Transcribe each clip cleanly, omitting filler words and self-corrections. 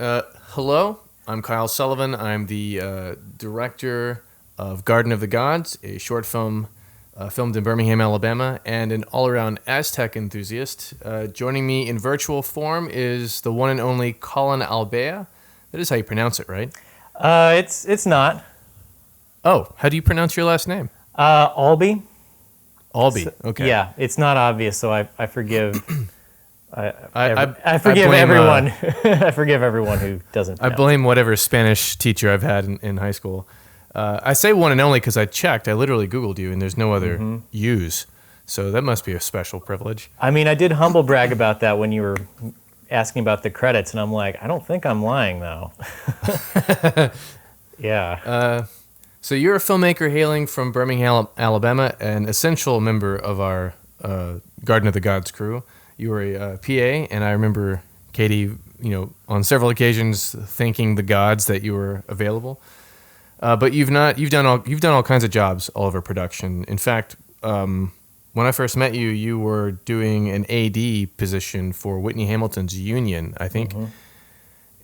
Hello, I'm Kyle Sullivan. I'm the director of Garden of the Gods, a short film filmed in Birmingham, Alabama, and an all-around Aztec enthusiast. Joining me in virtual form is the one and only Colin Albea. That is how you pronounce it, right? It's not. Oh, how do you pronounce your last name? Albee. Albee. So, Okay. Yeah, it's not obvious, so I forgive. I forgive blame, everyone. I forgive everyone who doesn't. I blame whatever Spanish teacher I've had in high school. I say one and only because I checked. I literally Googled you, and there's no other U's. So that must be a special privilege. I mean, I did humble brag about that when you were asking about the credits, and I'm like, I don't think I'm lying though. Yeah. So you're a filmmaker hailing from Birmingham, Alabama, an essential member of our Garden of the Gods crew. You were a PA, and I remember Katie, on several occasions thanking the gods that you were available. But you've done all kinds of jobs all over production. In fact, when I first met you, you were doing an AD position for Whitney Hamilton's Union, I think. Mm-hmm.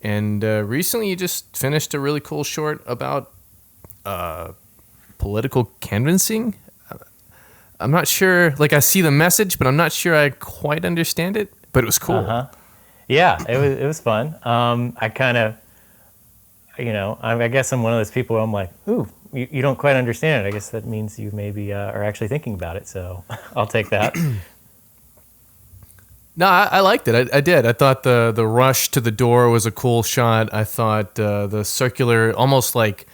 And recently, you just finished a really cool short about political canvassing. I'm not sure. Like, I see the message, but I'm not sure I quite understand it. But it was cool. Yeah, it was fun. I kind of, I guess I'm one of those people where I'm like, ooh, you don't quite understand it. I guess that means you maybe are actually thinking about it. So I'll take that. No, I liked it. I did. I thought the rush to the door was a cool shot. I thought the circular, almost like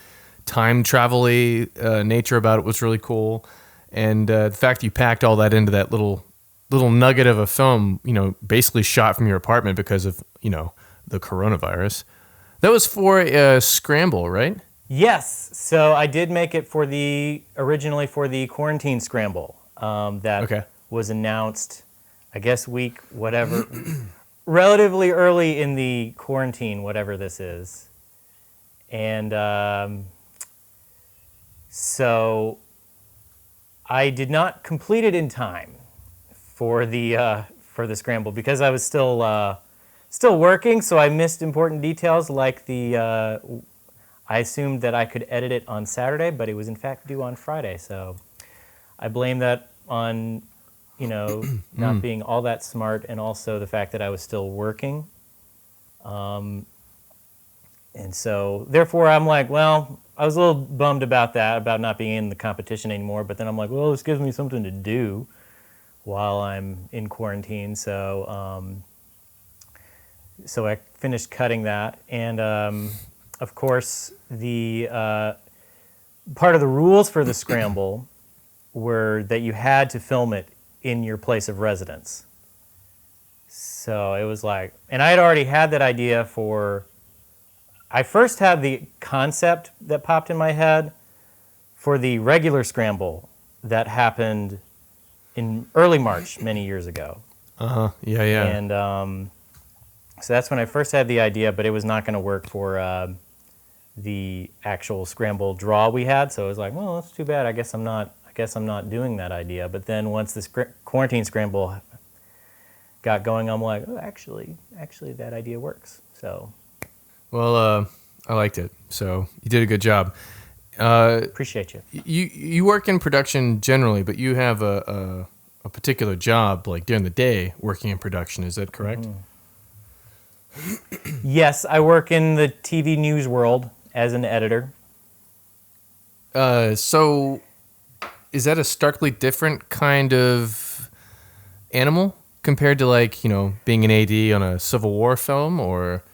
time travel-y nature about it was really cool. And the fact you packed all that into that little nugget of a film, basically shot from your apartment because of, the coronavirus. That was for Scramble, right? Yes. So I did make it originally for the quarantine Scramble was announced, I guess relatively early in the quarantine, whatever this is. And so I did not complete it in time for the Scramble because I was still working, so I missed important details like I assumed that I could edit it on Saturday, but it was in fact due on Friday. So I blame that on not being all that smart, and also the fact that I was still working. And so therefore I'm like, well, I was a little bummed about that, about not being in the competition anymore. But then I'm like, well, this gives me something to do while I'm in quarantine. So I finished cutting that. And of course, the part of the rules for the Scramble were that you had to film it in your place of residence. So it was like, and I had already had that idea I first had the concept that popped in my head for the regular Scramble that happened in early March many years ago. Yeah. And so that's when I first had the idea, but it was not going to work for the actual Scramble draw we had. So I was like, well, that's too bad. I guess I'm not doing that idea. But then once this quarantine Scramble got going, I'm like, oh, actually that idea works. So. Well, I liked it, so you did a good job. Appreciate you. You work in production generally, but you have a particular job, like during the day, working in production. Is that correct? Mm-hmm. Yes, I work in the TV news world as an editor. So is that a starkly different kind of animal compared to being an AD on a Civil War film, or?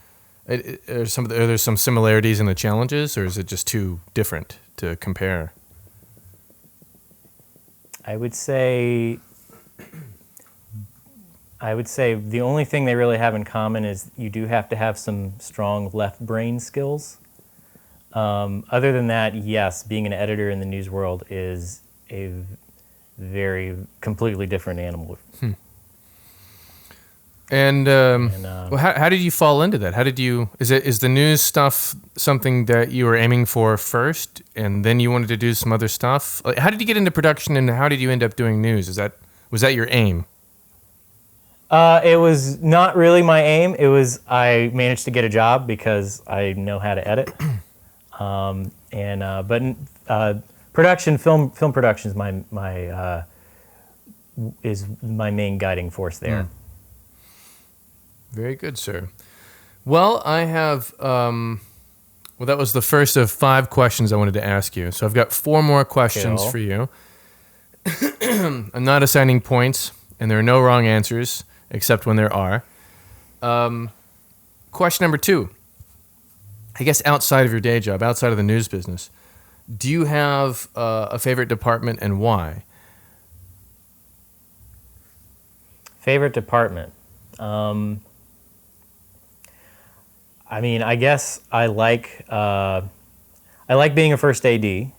Are there some similarities in the challenges, or is it just too different to compare? I would say the only thing they really have in common is you do have to have some strong left brain skills. Other than that, yes, being an editor in the news world is a very completely different animal. And how did you fall into that? Is the news stuff something that you were aiming for first, and then you wanted to do some other stuff? How did you get into production, and how did you end up doing news? Was that your aim? It was not really my aim. It was I managed to get a job because I know how to edit. Production, film production is my main guiding force there. Very good, sir. Well, I have. That was the first of 5 questions I wanted to ask you. So I've got 4 more questions for you. I'm not assigning points, and there are no wrong answers, except when there are. Question number 2. I guess outside of your day job, outside of the news business, do you have a favorite department and why? Favorite department? I mean, I guess I like being a first AD.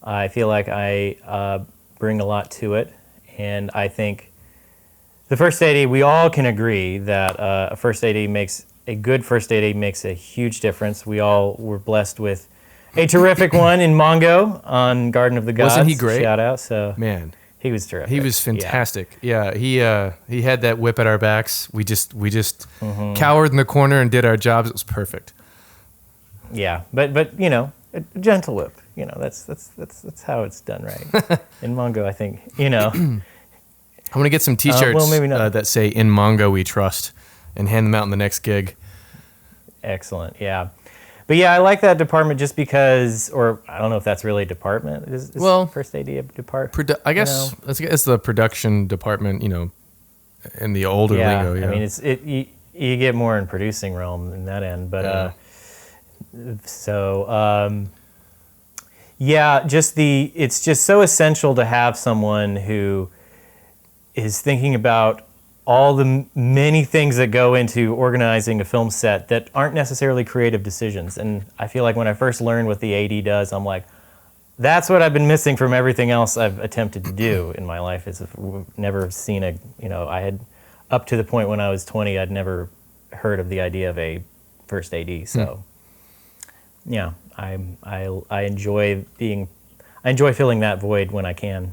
I feel like I bring a lot to it, and I think the first AD, we all can agree that a good first AD makes a huge difference. We all were blessed with a terrific one in Mongo on Garden of the Gods. Wasn't he great? Shout out. So Man. He was terrific. He was fantastic. Yeah, he had that whip at our backs. We just cowered in the corner and did our jobs. It was perfect. Yeah, but a gentle whip. That's how it's done, right? In Mongo, I think. I'm gonna get some T-shirts that say "In Mongo We Trust" and hand them out in the next gig. Excellent. Yeah. But yeah, I like that department just because, or I don't know if that's really a department. Is first AD a department? I guess it's the production department, in the older lingo. Yeah, I mean, you get more in producing realm in that end, but it's just so essential to have someone who is thinking about all the many things that go into organizing a film set that aren't necessarily creative decisions. And I feel like when I first learned what the AD does, I'm like, that's what I've been missing from everything else I've attempted to do in my life. Is never seen I had, up to the point when I was 20, I'd never heard of the idea of a first AD. So, yeah, I enjoy filling that void when I can.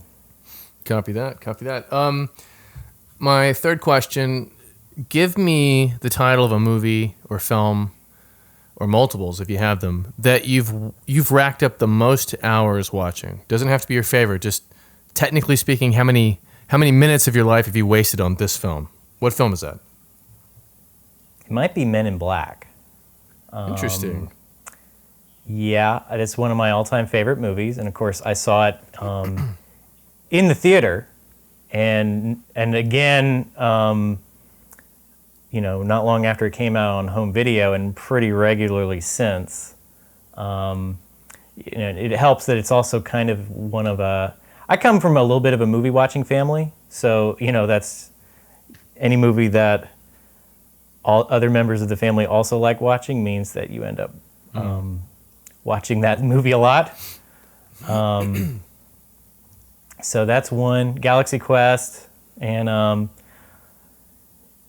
Copy that. My third question, give me the title of a movie or film, or multiples if you have them, that you've racked up the most hours watching. Doesn't have to be your favorite, just technically speaking, how many minutes of your life have you wasted on this film? What film is that? It might be Men in Black. Interesting. Yeah, it's one of my all-time favorite movies, and of course I saw it in the theater. And again, not long after it came out on home video, and pretty regularly since. It helps that it's also kind of one of I come from a little bit of a movie watching family, so that's any movie that all other members of the family also like watching means that you end up watching that movie a lot. So that's one, Galaxy Quest, and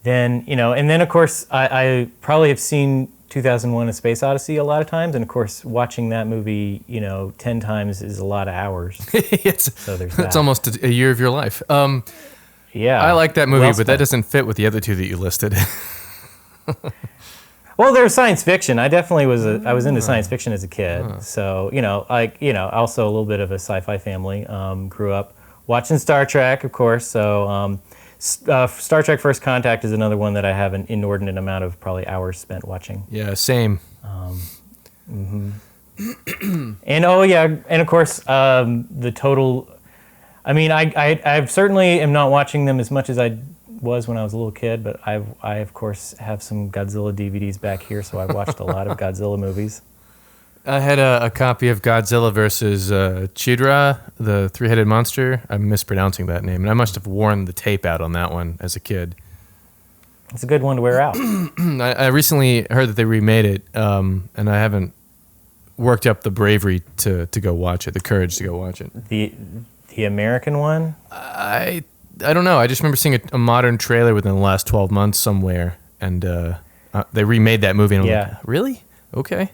then of course I probably have seen 2001: A Space Odyssey a lot of times, and of course watching that movie 10 times is a lot of hours. So there's that. It's almost a year of your life. Yeah, I like that movie, but that doesn't fit with the other 2 that you listed. Well, there's science fiction. I definitely I was into science fiction as a kid. So, also a little bit of a sci-fi family. Grew up watching Star Trek, of course. So, Star Trek First Contact is another one that I have an inordinate amount of probably hours spent watching. Yeah, same. And and of course, the total. I mean, I certainly am not watching them as much as I was when I was a little kid, but I of course have some Godzilla DVDs back here, so I've watched a lot of Godzilla movies. I had a copy of Godzilla versus Chidra, the 3-headed monster. I'm mispronouncing that name, and I must have worn the tape out on that one as a kid. It's a good one to wear out. I recently heard that they remade it, and I haven't worked up the bravery to go watch it, the courage to go watch it. The American one? I don't know. I just remember seeing a modern trailer within the last 12 months somewhere, and they remade that movie. And I'm like, really? Okay.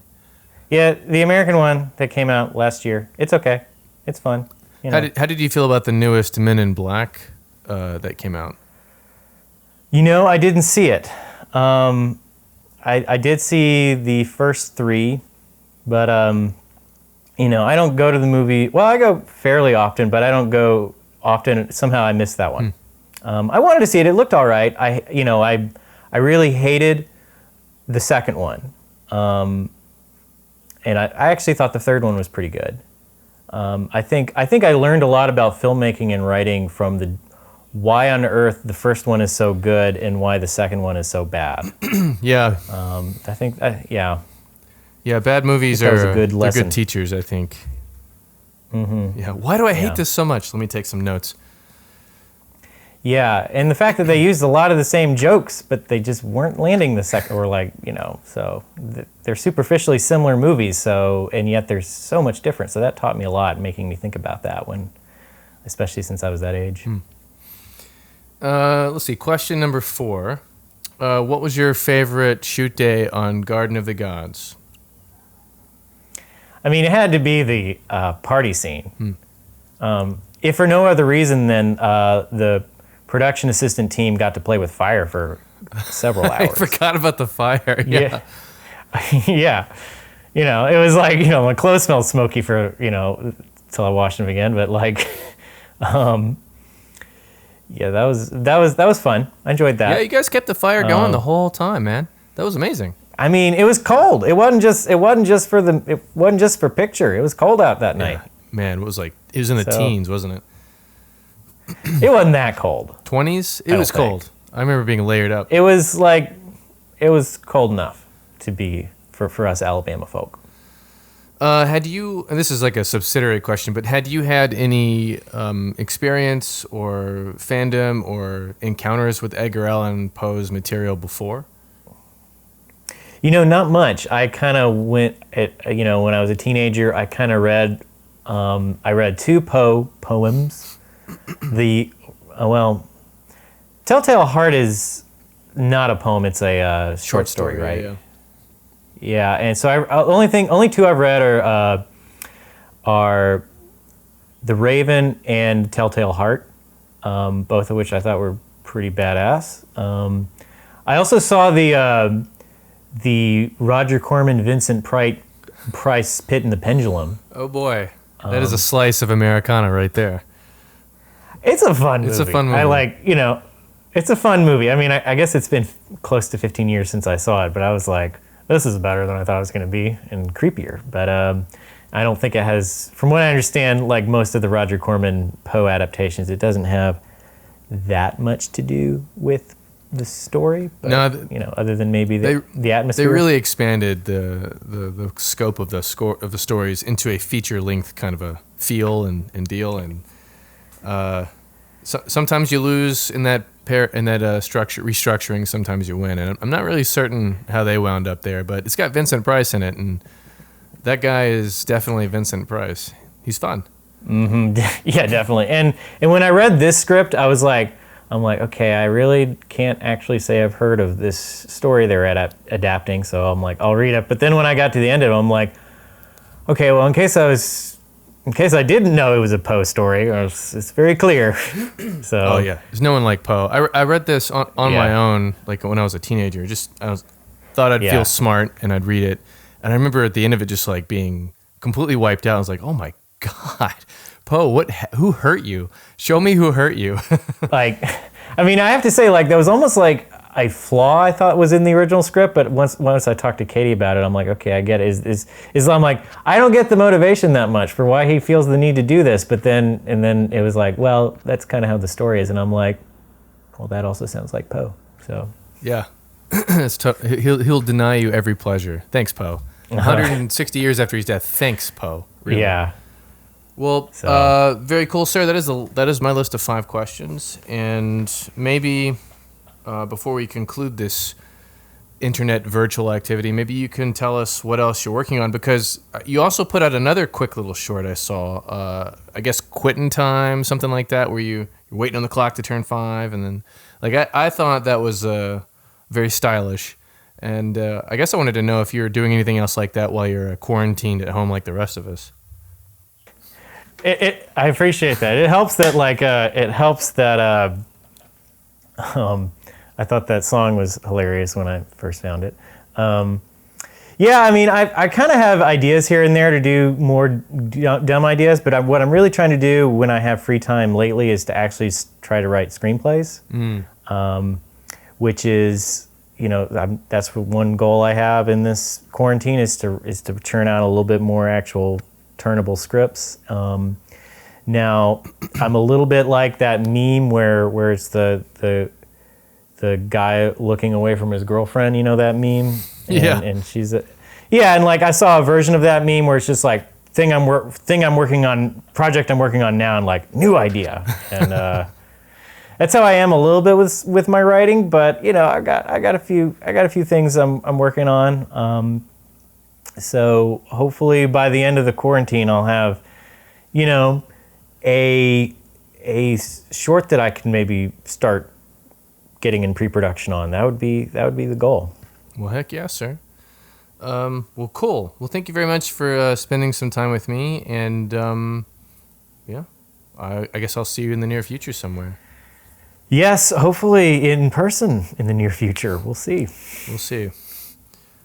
Yeah, the American one that came out last year. It's okay. It's fun. How did you feel about the newest Men in Black that came out? I didn't see it. I did see the first three, but I don't go to the movie. Well, I go fairly often, but I don't go often. Somehow I missed that one. I wanted to see it. It looked all right. I really hated the second one, and I actually thought the third one was pretty good. I think I learned a lot about filmmaking and writing from the why on earth the first one is so good and why the second one is so bad. Yeah. I think, yeah. Yeah, bad movies That was are a good they're lesson. good teachers, I think. Yeah. Why do I hate this so much? Let me take some notes. Yeah, and the fact that they used a lot of the same jokes, but they just weren't landing the second, or they're superficially similar movies, and yet there's so much difference. So that taught me a lot, making me think about that especially since I was that age. Let's see. Question number 4. What was your favorite shoot day on Garden of the Gods? I mean, it had to be the party scene. If for no other reason than the production assistant team got to play with fire for several hours. I forgot about the fire. Yeah. Yeah. It was like, my clothes smelled smoky for, till I washed them again. But yeah, that was fun. I enjoyed that. Yeah, you guys kept the fire going the whole time, man. That was amazing. I mean, it was cold. It wasn't just for picture. It was cold out that night. Man, it was in the teens, wasn't it? It wasn't that cold. 20s? It was cold. I remember being layered up. It was cold enough to be for us Alabama folk. Had you, and this is like a subsidiary question, but had you had any experience or fandom or encounters with Edgar Allan Poe's material before? Not much. I kind of went when I was a teenager, I kind of read, I read 2 Poe poems. Telltale Heart is not a poem, it's a short story, right? Yeah. Yeah, and so only 2 I've read are The Raven and Telltale Heart, both of which I thought were pretty badass. I also saw the Roger Corman, Vincent Price Pit and the Pendulum. Oh boy, that is a slice of Americana right there. It's a fun movie. It's a fun movie. It's a fun movie. I mean, I guess it's been close to 15 years since I saw it, but I was like, this is better than I thought it was going to be and creepier. But I don't think it has, from what I understand, like most of the Roger Corman Poe adaptations, it doesn't have that much to do with the story. But, other than maybe the atmosphere. They really expanded the scope of the stories into a feature length kind of a feel and deal. And sometimes you lose in that restructuring. Sometimes you win, and I'm not really certain how they wound up there. But it's got Vincent Price in it, and that guy is definitely Vincent Price. He's fun. Mm-hmm. Yeah, definitely. And when I read this script, I'm like, okay, I really can't actually say I've heard of this story they're adapting. So I'm like, I'll read it. But then when I got to the end of it, I'm like, okay, well, in case I didn't know it was a Poe story, it's very clear. So. Oh yeah, there's no one like Poe. I read this on my own, like when I was a teenager. Thought I'd feel smart and I'd read it, and I remember at the end of it just like being completely wiped out. I was like, oh my God, Poe, who hurt you? Show me who hurt you. I have to say, that was almost like a flaw I thought was in the original script, but once I talked to Katie about it, I'm like, okay, I get it. I'm like, I don't get the motivation that much for why he feels the need to do this, but then it was like, well, that's kind of how the story is, and I'm like, well, that also sounds like Poe. So yeah, it's tough. He'll deny you every pleasure. Thanks, Poe. 160 years after his death. Thanks, Poe. Really. Yeah. Well, very cool, sir. That is my list of 5 questions, and maybe before we conclude this internet virtual activity, maybe you can tell us what else you're working on, because you also put out another quick little short I saw. I guess Quitting Time, something like that, where you're waiting on the clock to turn 5, and then I thought that was very stylish. And I guess I wanted to know if you're doing anything else like that while you're quarantined at home like the rest of us. I appreciate that. It helps that I thought that song was hilarious when I first found it. Yeah, I mean, I kind of have ideas here and there to do more dumb ideas, but what I'm really trying to do when I have free time lately is to actually try to write screenplays, which is, that's one goal I have in this quarantine is to churn out a little bit more actual turnable scripts. Now, I'm a little bit like that meme where it's the guy looking away from his girlfriend, that meme? And she's and like I saw a version of that meme where it's just like project I'm working on now, and like new idea. And that's how I am a little bit with my writing, but I got a few things I'm working on. So hopefully by the end of the quarantine I'll have a short that I can maybe start getting in pre-production on. That would be the goal. Well, heck yeah, sir. Well, cool. Well, thank you very much for spending some time with me, and I guess I'll see you in the near future somewhere. Yes, hopefully in person in the near future. We'll see. We'll see.